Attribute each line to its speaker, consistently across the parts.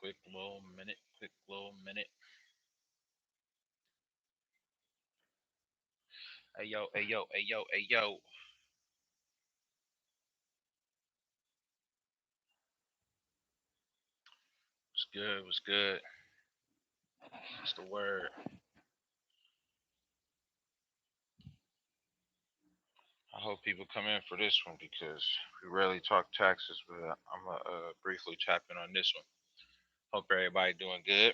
Speaker 1: Quick little minute. Quick little minute. Hey yo, hey yo, hey yo, hey yo. What's good? What's good? What's the word? I hope people come in for this one because we rarely talk taxes, but I'm gonna briefly tap in on this one. Hope everybody doing good.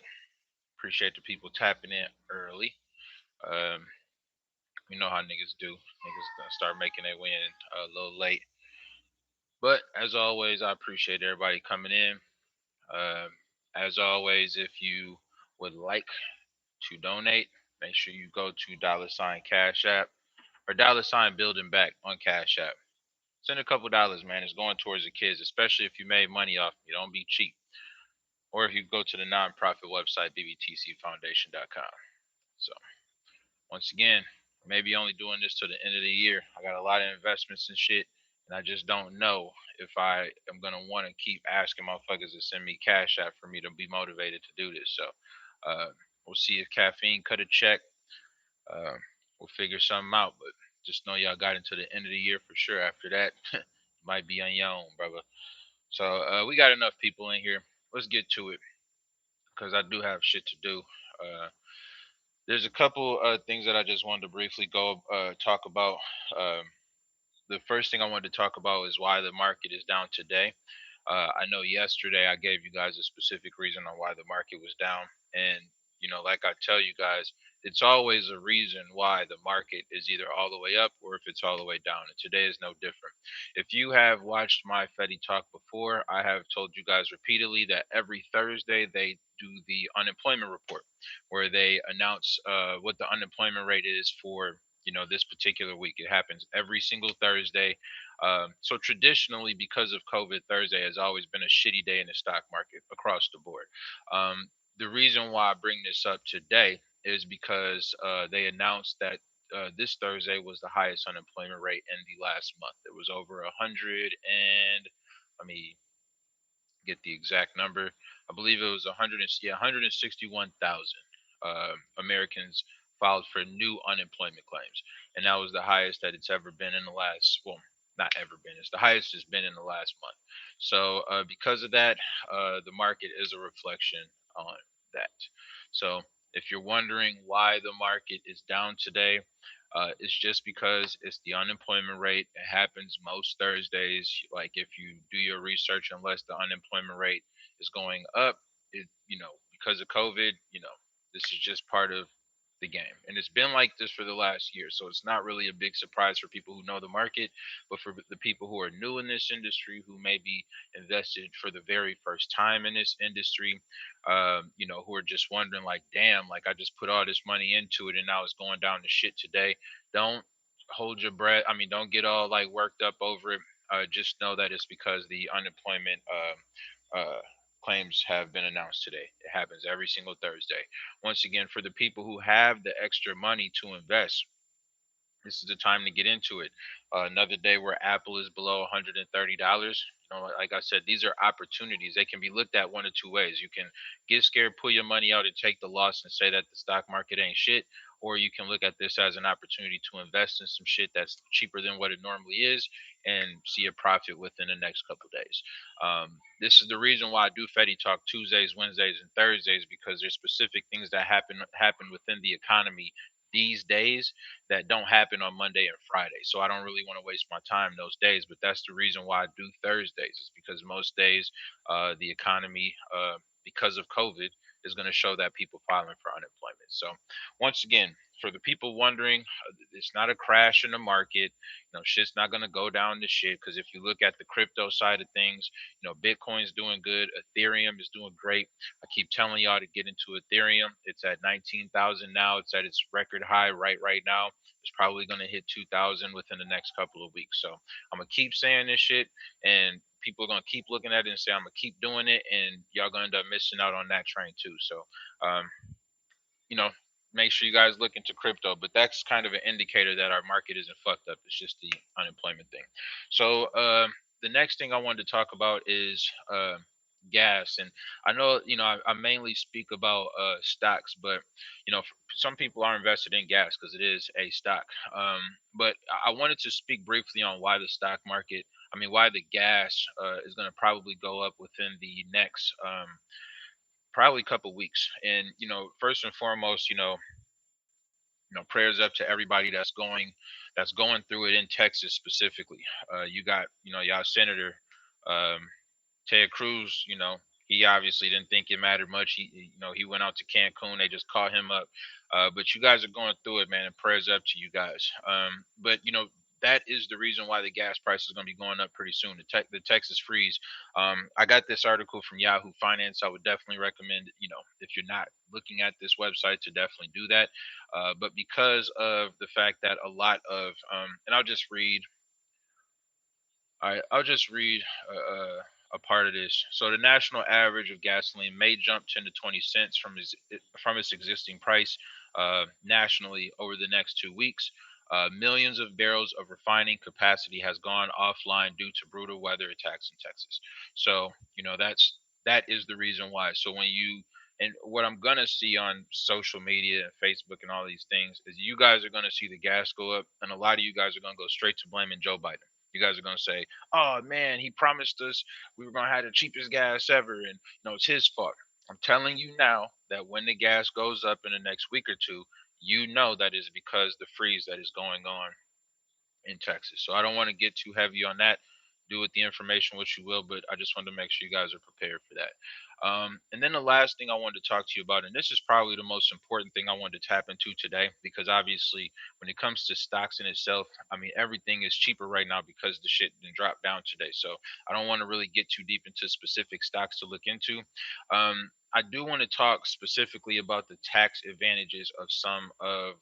Speaker 1: Appreciate the people tapping in early. Um, you know how niggas do. Niggas gonna start making their way in a little late. But as always, I appreciate everybody coming in. Um, as always, if you would like to donate, make sure you go to $ Cash App or $building back on Cash App. Send a couple dollars, man. It's going towards the kids, especially if you made money off me. Don't be cheap. Or if you go to the nonprofit website, bbtcfoundation.com. So, once again, maybe only doing this till the end of the year. I got a lot of investments and shit, and I just don't know if I am going to want to keep asking motherfuckers to send me Cash App for me to be motivated to do this. So, uh, we'll see if caffeine cut a check. Uh, we'll figure something out, but just know y'all got into the end of the year for sure. After that, might be on your own, brother. So we got enough people in here. Let's get to it because I do have shit to do. Uh, there's a couple things that I just wanted to briefly go talk about. Um, the first thing I wanted to talk about is why the market is down today. I know yesterday I gave you guys a specific reason on why the market was down, and like I tell you guys, it's always a reason why the market is either all the way up or if it's all the way down. And today is no different. If you have watched my Fetti Talk before, I have told you guys repeatedly that every Thursday they do the unemployment report, where they announce what the unemployment rate is for this particular week. It happens every single Thursday. So traditionally, because of COVID, Thursday has always been a shitty day in the stock market across the board. The reason why I bring this up today is because they announced that this Thursday was the highest unemployment rate in the last month. It was over 100 and let me get the exact number. I believe it was 100 yeah 161,000 Americans filed for new unemployment claims, and that was the highest that it's ever been in the last not ever been. It's the highest it's been in the last month. So because of that, the market is a reflection on that. So if you're wondering why the market is down today, it's just because it's the unemployment rate. It happens most Thursdays. Like if you do your research, unless the unemployment rate is going up, because of COVID, this is just part of the game. And it's been like this for the last year. So it's not really a big surprise for people who know the market, but for the people who are new in this industry, who may be invested for the very first time in this industry, who are just wondering, like, damn, like I just put all this money into it and now it's going down to shit today. Don't hold your breath. I mean, don't get all like worked up over it. Just know that it's because the unemployment claims have been announced today. It happens every single Thursday. Once again, for the people who have the extra money to invest, this is the time to get into it. Another day where Apple is below $130. Like I said, these are opportunities. They can be looked at one of two ways. You can get scared, pull your money out, and take the loss and say that the stock market ain't shit. Or you can look at this as an opportunity to invest in some shit that's cheaper than what it normally is and see a profit within the next couple of days. This is the reason why I do Fetti Talk Tuesdays, Wednesdays, and Thursdays, because there's specific things that happen within the economy these days that don't happen on Monday and Friday. So I don't really want to waste my time those days. But that's the reason why I do Thursdays, is because most days the economy, because of COVID, is going to show that people filing for unemployment. So once again, for the people wondering, it's not a crash in the market. Shit's not going to go down to shit, because if you look at the crypto side of things, Bitcoin's doing good. Ethereum is doing great. I keep telling y'all to get into Ethereum. It's at 19,000 now. It's at its record high right now. It's probably going to hit 2,000 within the next couple of weeks. So I'm going to keep saying this shit, and people are going to keep looking at it and say, I'm going to keep doing it, and y'all going to end up missing out on that train too. So, um, you know, make sure you guys look into crypto, but that's kind of an indicator that our market isn't fucked up. It's just the unemployment thing. So, the next thing I wanted to talk about is gas. And I know, I mainly speak about stocks, but some people are invested in gas because it is a stock. But I wanted to speak briefly on why the stock market, why the gas is going to probably go up within the next probably couple weeks. And first and foremost, prayers up to everybody that's going through it in Texas specifically. You got y'all senator. Um, Ted Cruz, he obviously didn't think it mattered much. He went out to Cancun. They just called him up. But you guys are going through it, man, and prayers up to you guys. But that is the reason why the gas price is going to be going up pretty soon. The Texas freeze. I got this article from Yahoo Finance. I would definitely recommend, if you're not looking at this website, to definitely do that. But because of the fact that a lot of, and I'll just read a part of this. So the national average of gasoline may jump 10 to 20 cents from its existing price nationally over the next 2 weeks. Millions of barrels of refining capacity has gone offline due to brutal weather attacks in Texas. So that is the reason why. So and what I'm gonna see on social media and Facebook and all these things is you guys are gonna see the gas go up, and a lot of you guys are gonna go straight to blaming Joe Biden. You guys are gonna say, "Oh man, he promised us we were gonna have the cheapest gas ever, and it's his fault." I'm telling you now that when the gas goes up in the next week or two, that is because the freeze that is going on in Texas. So I don't want to get too heavy on that. Do with the information what you will, but I just wanted to make sure you guys are prepared for that. And then the last thing I wanted to talk to you about, and this is probably the most important thing I wanted to tap into today, because obviously when it comes to stocks in itself, everything is cheaper right now because the shit didn't drop down today. So I don't want to really get too deep into specific stocks to look into. I do want to talk specifically about the tax advantages of some of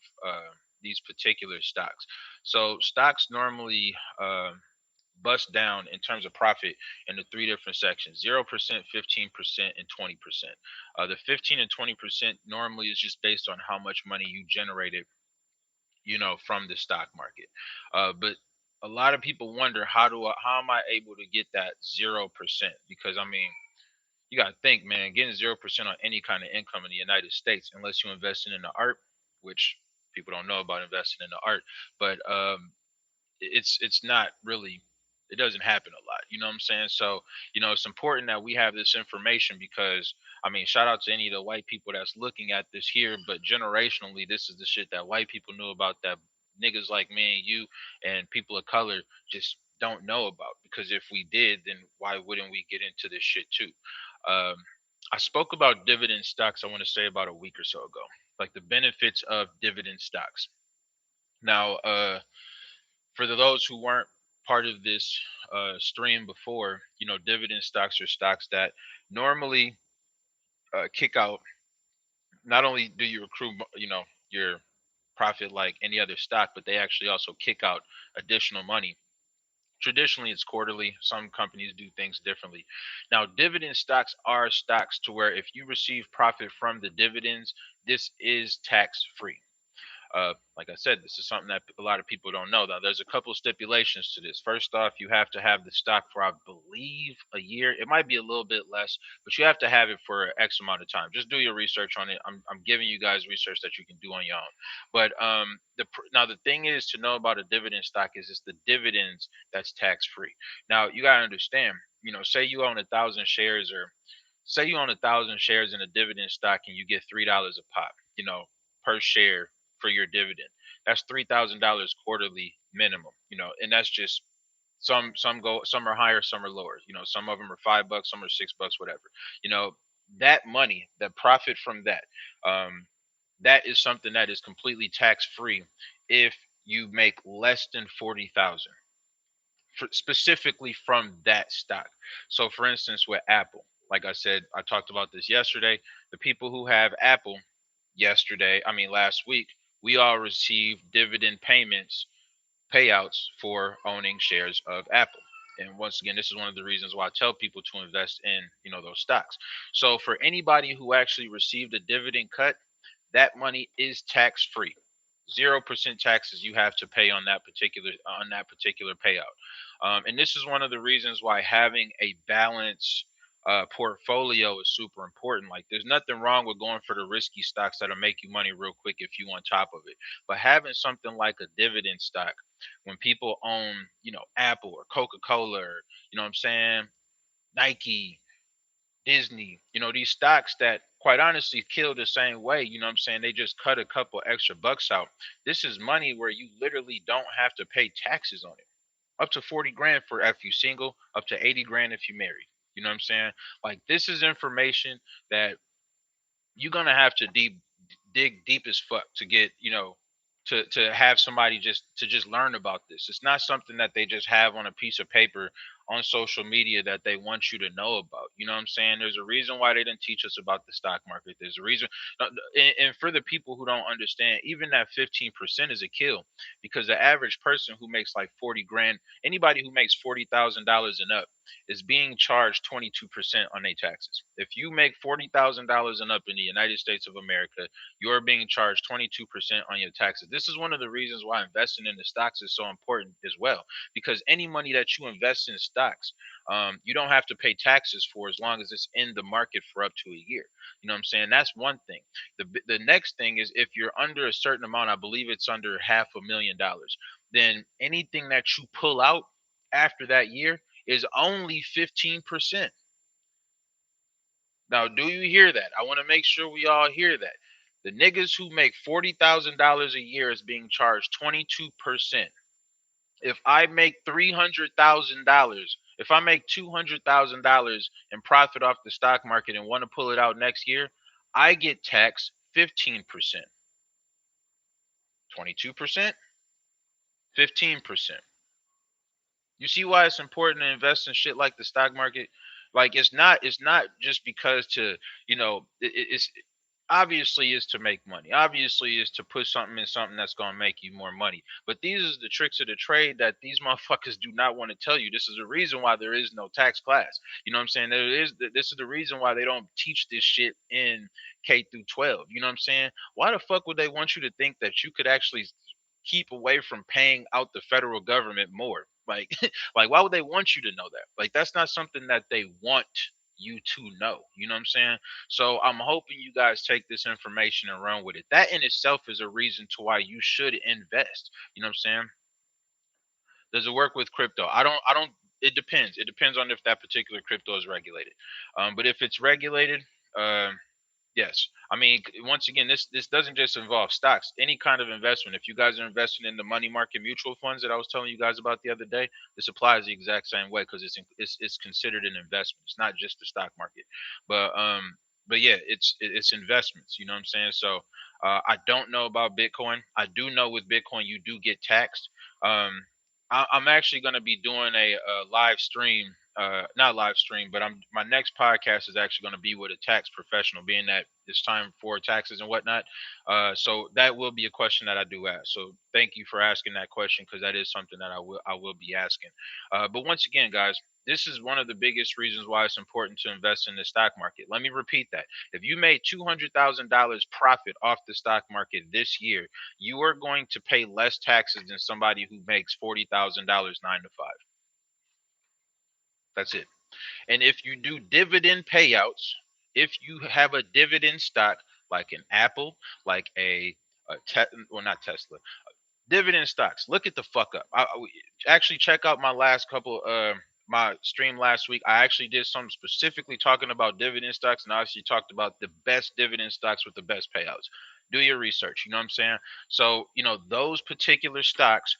Speaker 1: these particular stocks. So stocks normally bust down in terms of profit into three different sections: 0%, 15%, and 20%. The 15 and 20% normally is just based on how much money you generated, from the stock market. But a lot of people wonder, how am I able to get that 0%? Because you got to think, man, getting 0% on any kind of income in the United States, unless you're investing in the art, which people don't know about investing in the art, but it's not really, it doesn't happen a lot, you know what I'm saying? So it's important that we have this information, because shout out to any of the white people that's looking at this here, but generationally this is the shit that white people knew about, that niggas like me and you and people of color just don't know about, because if we did, then why wouldn't we get into this shit too? um, I spoke about dividend stocks, I want to say, about a week or so ago, like the benefits of dividend stocks. Now for those who weren't part of this stream before, dividend stocks are stocks that normally kick out. Not only do you accrue, your profit like any other stock, but they actually also kick out additional money. Traditionally, it's quarterly. Some companies do things differently. Now, dividend stocks are stocks to where if you receive profit from the dividends, this is tax free. Like I said, this is something that a lot of people don't know. Now, there's a couple of stipulations to this. First off, you have to have the stock for, I believe, a year. It might be a little bit less, but you have to have it for X amount of time. Just do your research on it. I'm giving you guys research that you can do on your own. But now the thing is to know about a dividend stock is it's the dividends that's tax free. Now you gotta understand. Say you own 1,000 shares, or say you own 1,000 shares in a dividend stock, and you get $3 a pop, per share for your dividend. That's $3,000 quarterly minimum, and that's just some are higher, some are lower. Some of them are $5, some are $6, whatever. You know, that money, the profit from that, that is something that is completely tax free if you make less than 40,000 specifically from that stock. So, for instance, with Apple, like I said, I talked about this yesterday. The people who have Apple last week, we all received dividend payouts for owning shares of Apple. And once again, this is one of the reasons why I tell people to invest in, those stocks. So for anybody who actually received a dividend cut, that money is tax free. 0% taxes you have to pay on that particular payout. And this is one of the reasons why having a balance, portfolio is super important. Like, there's nothing wrong with going for the risky stocks that'll make you money real quick if you on top of it. But having something like a dividend stock, when people own, Apple or Coca Cola, or you know what I'm saying, Nike, Disney, these stocks that quite honestly kill the same way, you know what I'm saying? They just cut a couple extra bucks out. This is money where you literally don't have to pay taxes on it. Up to 40 grand for if you single, up to 80 grand if you married. You know what I'm saying? Like, this is information that you're gonna have to dig deep as fuck to get, to have somebody just learn about this. It's not something that they just have on a piece of paper on social media that they want you to know about. You know what I'm saying? There's a reason why they didn't teach us about the stock market. There's a reason, and for the people who don't understand, even that 15% is a kill, because the average person who makes like 40 grand, anybody who makes $40,000 and up, is being charged 22% on their taxes. If you make $40,000 and up in the United States of America, you're being charged 22% on your taxes. This is one of the reasons why investing in the stocks is so important as well, because any money that you invest in stocks, you don't have to pay taxes for, as long as it's in the market for up to a year. You know what I'm saying? That's one thing. The next thing is, if you're under a certain amount, I believe it's under $500,000, then anything that you pull out after that year is only 15%. Now, do you hear that? I want to make sure we all hear that. The niggas who make $40,000 a year is being charged 22%. If I make $300,000, if I make $200,000 in profit off the stock market and want to pull it out next year, I get taxed 15%. 22%, 15%. You see why it's important to invest in shit like the stock market? Like, it's not just because to, it's obviously is to make money. Obviously is to put something in something that's going to make you more money. But these are the tricks of the trade that these motherfuckers do not want to tell you. This is the reason why there is no tax class. You know what I'm saying? This is the reason why they don't teach this shit in K through 12. You know what I'm saying? Why the fuck would they want you to think that you could actually keep away from paying out the federal government more? Like, like, why would they want you to know that? Like, that's not something that they want you to know. You know what I'm saying? So I'm hoping you guys take this information and run with it. That in itself is a reason to why you should invest. You know what I'm saying? Does it work with crypto? I don't it depends. It depends on if that particular crypto is regulated. But if it's regulated, um yes. I mean, once again, this doesn't just involve stocks. Any kind of investment. If you guys are investing in the money market mutual funds that I was telling you guys about the other day, this applies the exact same way, because it's considered an investment. It's not just the stock market, but yeah, it's investments. You know what I'm saying? So I don't know about Bitcoin. I do know with Bitcoin you do get taxed. Um, I'm actually going to be doing a live stream, not live stream, but my next podcast is actually going to be with a tax professional, being that it's time for taxes and whatnot. So that will be a question that I do ask. So thank you for asking that question, because that is something that I will be asking. But once again, guys, this is one of the biggest reasons why it's important to invest in the stock market. Let me repeat that. If you made $200,000 profit off the stock market this year, you are going to pay less taxes than somebody who makes $40,000 9 to 5. That's it. And if you do dividend payouts, if you have a dividend stock like an Apple, like well, not Tesla, dividend stocks, look it the fuck up. Actually check out my last couple my stream last week. I actually did something specifically talking about dividend stocks, and I actually talked about the best dividend stocks with the best payouts. Do your research, you know what I'm saying? So, those particular stocks,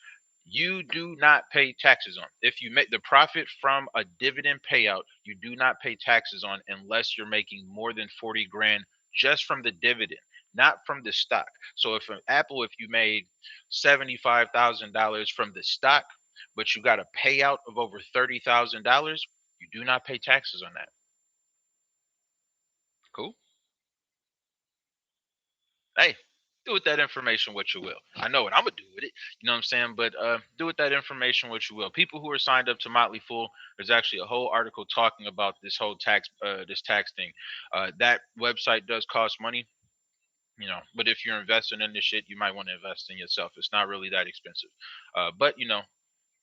Speaker 1: you do not pay taxes on. If you make the profit from a dividend payout, you do not pay taxes on, unless you're making more than 40 grand just from the dividend, not from the stock. So if an Apple, if you made $75,000 from the stock, but you got a payout of over $30,000, you do not pay taxes on that. Cool. Hey, do with that information what you will. I know what I'm gonna do with it. You know what I'm saying? But do with that information what you will. People who are signed up to Motley Fool, there's actually a whole article talking about this whole this tax thing. That website does cost money, but if you're investing in this shit, you might want to invest in yourself. It's not really that expensive. But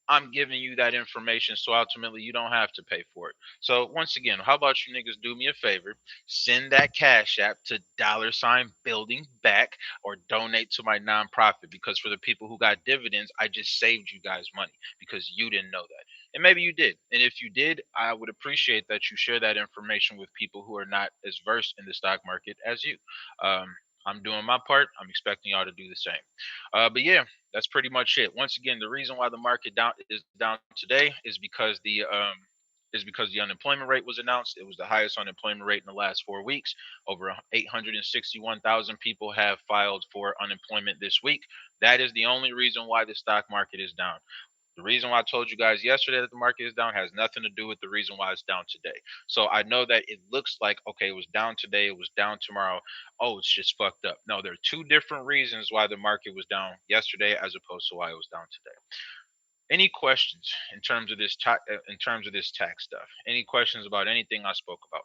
Speaker 1: I'm giving you that information so ultimately you don't have to pay for it. So once again, how about you niggas do me a favor? Send that cash app to dollar sign building back or donate to my nonprofit, because for the people who got dividends, I just saved you guys money because you didn't know that. And maybe you did. And if you did, I would appreciate that you share that information with people who are not as versed in the stock market as you. Um, I'm doing my part. I'm expecting y'all to do the same. But yeah, that's pretty much it. Once again, the reason why the market down is down today is because the unemployment rate was announced. It was the highest unemployment rate in the last 4 weeks. Over 861,000 people have filed for unemployment this week. That is the only reason why the stock market is down. The reason why I told you guys yesterday that the market is down has nothing to do with the reason why it's down today. So I know that it looks like, okay, it was down today, it was down tomorrow. Oh, it's just fucked up. No, there are two different reasons why the market was down yesterday as opposed to why it was down today. Any questions in terms of in terms of this tax stuff? Any questions about anything I spoke about?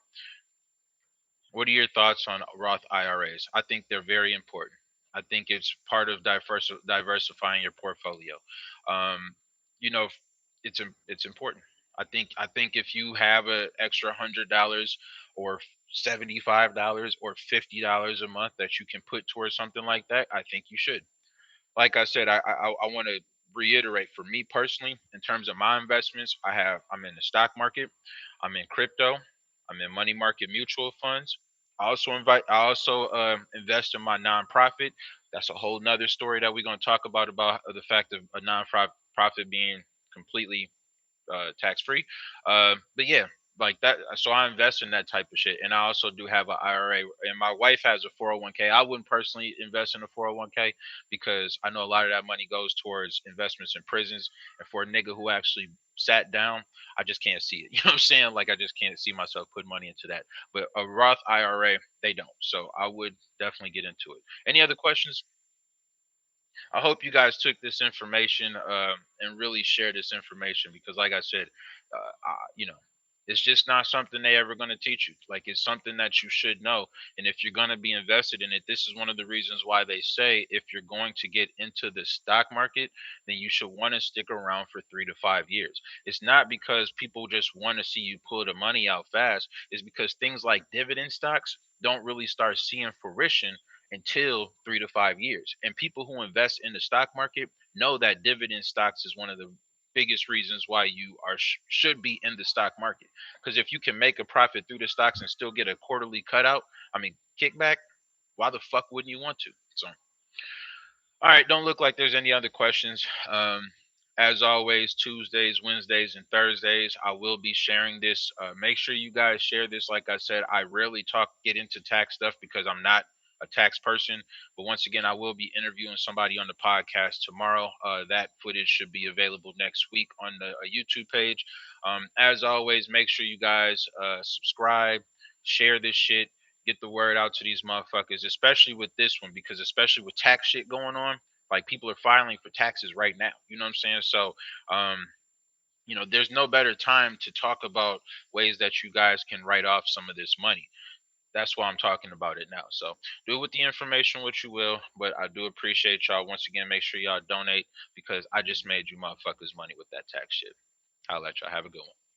Speaker 1: What are your thoughts on Roth IRAs? I think they're very important. I think it's part of diversifying your portfolio. Um, you know, it's important. I think if you have an extra $100 or $75 or $50 a month that you can put towards something like that, I think you should. Like I said, I want to reiterate for me personally, in terms of my investments, I'm in the stock market, I'm in crypto, I'm in money market mutual funds. I also invest in my nonprofit. That's a whole nother story that we're going to talk about the fact of a nonprofit being completely tax free. But yeah, like that. So I invest in that type of shit, and I also do have an IRA. And my wife has a 401k. I wouldn't personally invest in a 401k because I know a lot of that money goes towards investments in prisons. And for a nigga who actually sat down, I just can't see it. You know what I'm saying? Like I just can't see myself putting money into that. But a Roth IRA, they don't. So I would definitely get into it. Any other questions? I hope you guys took this information and really share this information because, like I said, you know, it's just not something they ever going to teach you. Like it's something that you should know. And if you're going to be invested in it, this is one of the reasons why they say if you're going to get into the stock market, then you should want to stick around for 3 to 5 years. It's not because people just want to see you pull the money out fast. It's because things like dividend stocks don't really start seeing fruition until 3 to 5 years. And people who invest in the stock market know that dividend stocks is one of the biggest reasons why you should be in the stock market. Because if you can make a profit through the stocks and still get a quarterly cutout, I mean kickback, why the fuck wouldn't you want to? So all right, don't look like there's any other questions. As always, Tuesdays, Wednesdays, and Thursdays, I will be sharing this. Make sure you guys share this. Like I said, I rarely get into tax stuff because I'm not a tax person. But once again, I will be interviewing somebody on the podcast tomorrow. That footage should be available next week on the YouTube page. As always, make sure you guys subscribe, share this shit, get the word out to these motherfuckers, especially with this one, because especially with tax shit going on, like people are filing for taxes right now. You know what I'm saying? So, um, there's no better time to talk about ways that you guys can write off some of this money. That's why I'm talking about it now. So do with the information what you will, but I do appreciate y'all. Once again, make sure y'all donate because I just made you motherfuckers money with that tax shit. I'll let y'all have a good one.